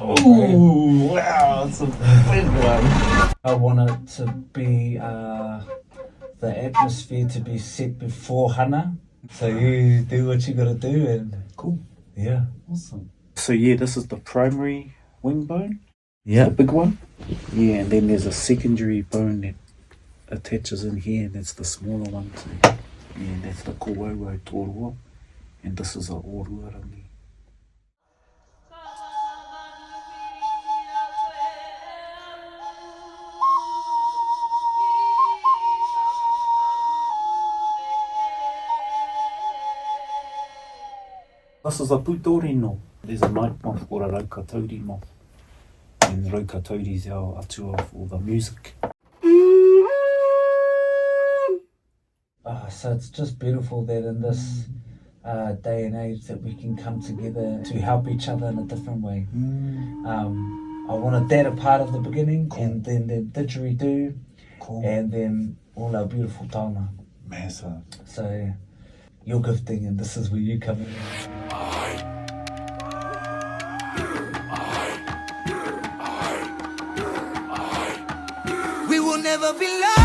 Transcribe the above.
Ooh, wow, it's a big one. I want it to be the atmosphere to be set before hana. So you do what you gotta do and Cool. yeah. Awesome. So yeah, this is the primary wing bone. Yeah. The big one. Yeah, and then there's a secondary bone that attaches in here, and that's the smaller one too. Yeah, that's the kōwaurau tōrua. And this is a oruarangi. This is a pūtori no. There's a night moth called a raukatauri moth. And raukatauri is our atua for the music. So it's just beautiful that in this day and age that we can come together to help each other in a different way. I wanted that a part of the beginning, and then the didgeridoo, and then all our beautiful taonga. Massive. So you're gifting, and this is where you come in. We will never be loved.